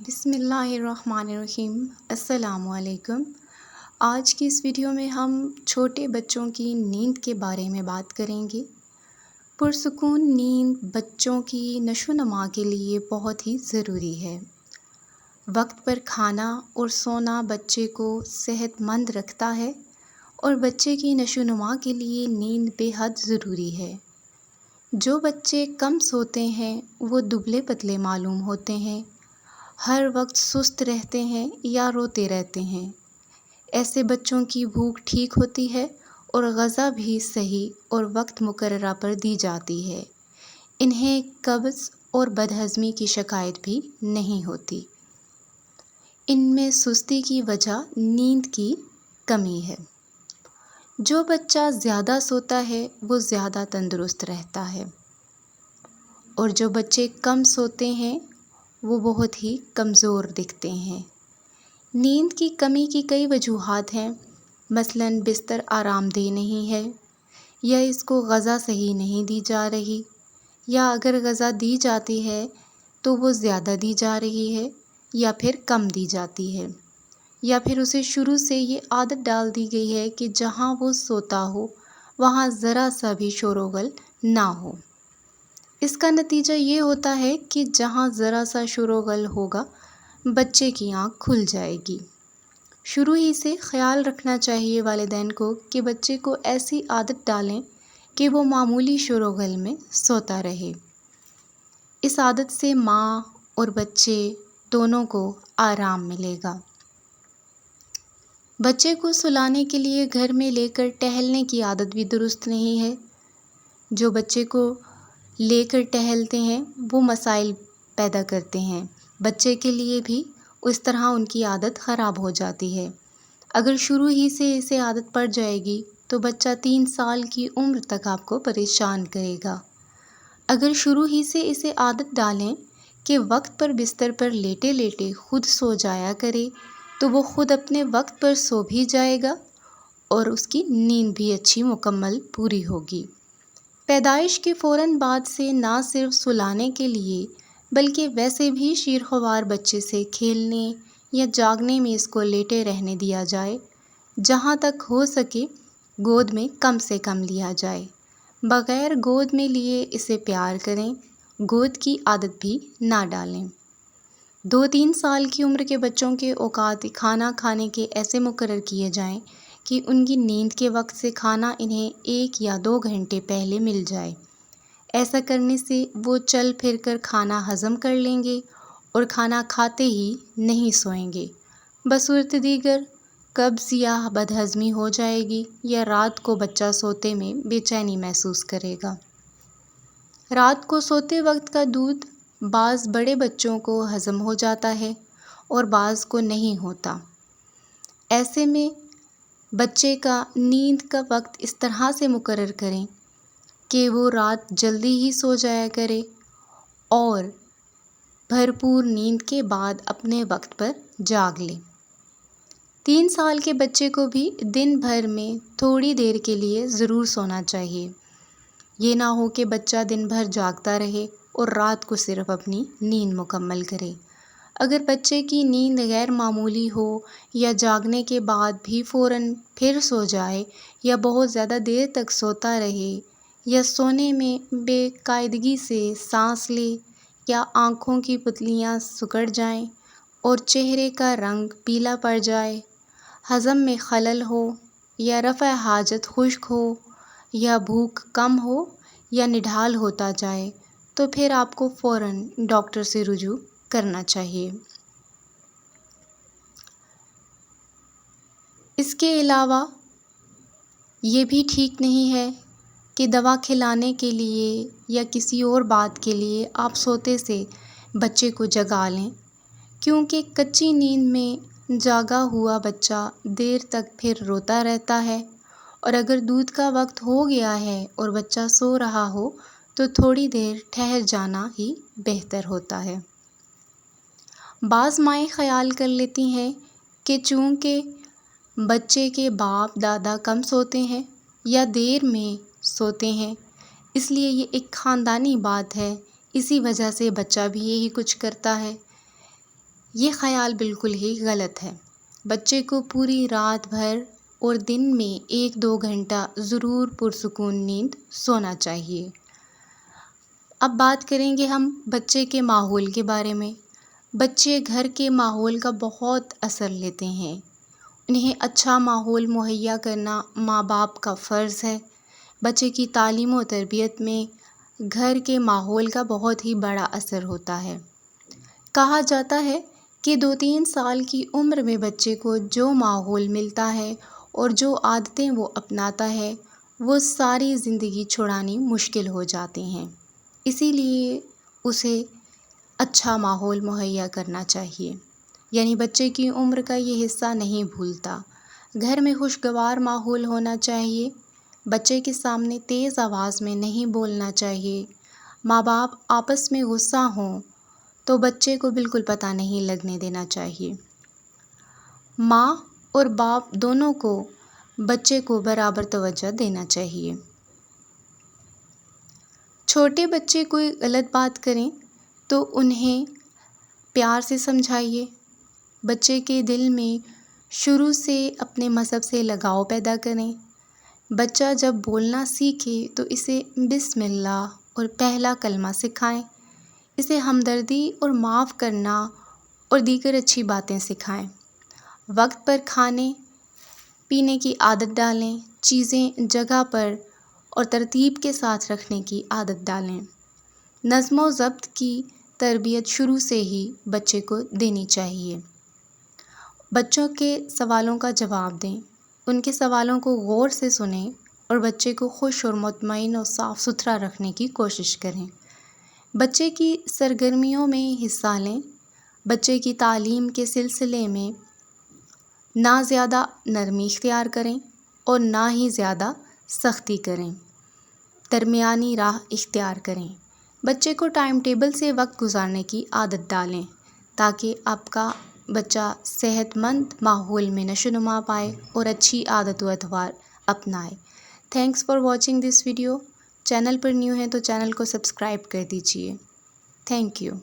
بسم اللہ الرحمن الرحیم۔ السلام علیکم۔ آج کی اس ویڈیو میں ہم چھوٹے بچوں کی نیند کے بارے میں بات کریں گے۔ پرسکون نیند بچوں کی نشو و نما کے لیے بہت ہی ضروری ہے۔ وقت پر کھانا اور سونا بچے کو صحت مند رکھتا ہے اور بچے کی نشو و نما کے لیے نیند بے حد ضروری ہے۔ جو بچے کم سوتے ہیں وہ دبلے پتلے معلوم ہوتے ہیں، ہر وقت سست رہتے ہیں یا روتے رہتے ہیں۔ ایسے بچوں کی بھوک ٹھیک ہوتی ہے اور غذا بھی صحیح اور وقت مقررہ پر دی جاتی ہے۔ انہیں قبض اور بدہضمی کی شکایت بھی نہیں ہوتی۔ ان میں سستی کی وجہ نیند کی کمی ہے۔ جو بچہ زیادہ سوتا ہے وہ زیادہ تندرست رہتا ہے اور جو بچے کم سوتے ہیں وہ بہت ہی کمزور دکھتے ہیں۔ نیند کی کمی کی کئی وجوہات ہیں، مثلاً بستر آرام دہ نہیں ہے، یا اس کو غذا صحیح نہیں دی جا رہی، یا اگر غذا دی جاتی ہے تو وہ زیادہ دی جا رہی ہے یا پھر کم دی جاتی ہے، یا پھر اسے شروع سے یہ عادت ڈال دی گئی ہے کہ جہاں وہ سوتا ہو وہاں ذرا سا بھی شور و غل نہ ہو۔ اس کا نتیجہ یہ ہوتا ہے کہ جہاں ذرا سا شور و غل ہوگا بچے کی آنکھ کھل جائے گی۔ شروع ہی سے خیال رکھنا چاہیے والدین کو کہ بچے کو ایسی عادت ڈالیں کہ وہ معمولی شور و غل میں سوتا رہے۔ اس عادت سے ماں اور بچے دونوں کو آرام ملے گا۔ بچے کو سلانے کے لیے گھر میں لے کر ٹہلنے کی عادت بھی درست نہیں ہے۔ جو بچے کو لے کر ٹہلتے ہیں وہ مسائل پیدا کرتے ہیں، بچے کے لیے بھی اس طرح ان کی عادت خراب ہو جاتی ہے۔ اگر شروع ہی سے اسے عادت پڑ جائے گی تو بچہ 3 سال کی عمر تک آپ کو پریشان کرے گا۔ اگر شروع ہی سے اسے عادت ڈالیں کہ وقت پر بستر پر لیٹے لیٹے خود سو جایا کرے تو وہ خود اپنے وقت پر سو بھی جائے گا اور اس کی نیند بھی اچھی مکمل پوری ہوگی۔ پیدائش کے فوراً بعد سے نہ صرف سلانے کے لیے بلکہ ویسے بھی شیرخوار بچے سے کھیلنے یا جاگنے میں اس کو لیٹے رہنے دیا جائے۔ جہاں تک ہو سکے گود میں کم سے کم لیا جائے۔ بغیر گود میں لیے اسے پیار کریں، گود کی عادت بھی نہ ڈالیں۔ 2-3 سال کی عمر کے بچوں کے اوقات کھانا کھانے کے ایسے مقرر کیے جائیں کہ ان کی نیند کے وقت سے کھانا انہیں 1 یا 2 گھنٹے پہلے مل جائے۔ ایسا کرنے سے وہ چل پھر کر کھانا ہضم کر لیں گے اور کھانا کھاتے ہی نہیں سوئیں گے۔ بصورت دیگر قبض یا بدہضمی ہو جائے گی یا رات کو بچہ سوتے میں بے چینی محسوس کرے گا۔ رات کو سوتے وقت کا دودھ بعض بڑے بچوں کو ہضم ہو جاتا ہے اور بعض کو نہیں ہوتا۔ ایسے میں بچے کا نیند کا وقت اس طرح سے مقرر کریں کہ وہ رات جلدی ہی سو جایا کرے اور بھرپور نیند کے بعد اپنے وقت پر جاگ لے۔ 3 سال کے بچے کو بھی دن بھر میں تھوڑی دیر کے لیے ضرور سونا چاہیے۔ یہ نہ ہو کہ بچہ دن بھر جاگتا رہے اور رات کو صرف اپنی نیند مکمل کرے۔ اگر بچے کی نیند غیر معمولی ہو یا جاگنے کے بعد بھی فوراً پھر سو جائے یا بہت زیادہ دیر تک سوتا رہے یا سونے میں بے قاعدگی سے سانس لے یا آنکھوں کی پتلیاں سکڑ جائیں اور چہرے کا رنگ پیلا پڑ جائے، ہضم میں خلل ہو یا رفع حاجت خشک ہو یا بھوک کم ہو یا نڈھال ہوتا جائے تو پھر آپ کو فوراً ڈاکٹر سے رجوع کرنا چاہیے۔ اس کے علاوہ یہ بھی ٹھیک نہیں ہے کہ دوا کھلانے کے لیے یا کسی اور بات کے لیے آپ سوتے سے بچے کو جگا لیں، کیونکہ کچی نیند میں جاگا ہوا بچہ دیر تک پھر روتا رہتا ہے، اور اگر دودھ کا وقت ہو گیا ہے اور بچہ سو رہا ہو تو تھوڑی دیر ٹھہر جانا ہی بہتر ہوتا ہے۔ بعض مائیں خیال کر لیتی ہیں کہ چونکہ بچے کے باپ دادا کم سوتے ہیں یا دیر میں سوتے ہیں اس لیے یہ ایک خاندانی بات ہے، اسی وجہ سے بچہ بھی یہی کچھ کرتا ہے۔ یہ خیال بالکل ہی غلط ہے۔ بچے کو پوری رات بھر اور دن میں 1-2 گھنٹہ ضرور پرسکون نیند سونا چاہیے۔ اب بات کریں گے ہم بچے کے ماحول کے بارے میں۔ بچے گھر کے ماحول کا بہت اثر لیتے ہیں۔ انہیں اچھا ماحول مہیا کرنا ماں باپ کا فرض ہے۔ بچے کی تعلیم و تربیت میں گھر کے ماحول کا بہت ہی بڑا اثر ہوتا ہے۔ کہا جاتا ہے کہ 2-3 سال کی عمر میں بچے کو جو ماحول ملتا ہے اور جو عادتیں وہ اپناتا ہے وہ ساری زندگی چھڑانی مشکل ہو جاتی ہیں۔ اسی لیے اسے اچھا ماحول مہیا کرنا چاہیے، یعنی بچے کی عمر کا یہ حصہ نہیں بھولتا۔ گھر میں خوشگوار ماحول ہونا چاہیے۔ بچے کے سامنے تیز آواز میں نہیں بولنا چاہیے۔ ماں باپ آپس میں غصہ ہوں تو بچے کو بالکل پتہ نہیں لگنے دینا چاہیے۔ ماں اور باپ دونوں کو بچے کو برابر توجہ دینا چاہیے۔ چھوٹے بچے کوئی غلط بات کریں تو انہیں پیار سے سمجھائیے۔ بچے کے دل میں شروع سے اپنے مذہب سے لگاؤ پیدا کریں۔ بچہ جب بولنا سیکھے تو اسے بسم اللہ اور پہلا کلمہ سکھائیں۔ اسے ہمدردی اور معاف کرنا اور دیگر اچھی باتیں سکھائیں۔ وقت پر کھانے پینے کی عادت ڈالیں۔ چیزیں جگہ پر اور ترتیب کے ساتھ رکھنے کی عادت ڈالیں۔ نظم و ضبط کی تربیت شروع سے ہی بچے کو دینی چاہیے۔ بچوں کے سوالوں کا جواب دیں۔ ان کے سوالوں کو غور سے سنیں اور بچے کو خوش اور مطمئن اور صاف ستھرا رکھنے کی کوشش کریں۔ بچے کی سرگرمیوں میں حصہ لیں۔ بچے کی تعلیم کے سلسلے میں نہ زیادہ نرمی اختیار کریں اور نہ ہی زیادہ سختی کریں، درمیانی راہ اختیار کریں۔ بچے کو ٹائم ٹیبل سے وقت گزارنے کی عادت ڈالیں تاکہ آپ کا بچہ صحت مند ماحول میں نشو و نما پائے اور اچھی عادت و اطوار اپنائے۔ Thanks for watching this video. Channel per new ہیں تو چینل کو سبسکرائب کر دیجیے۔ Thank you.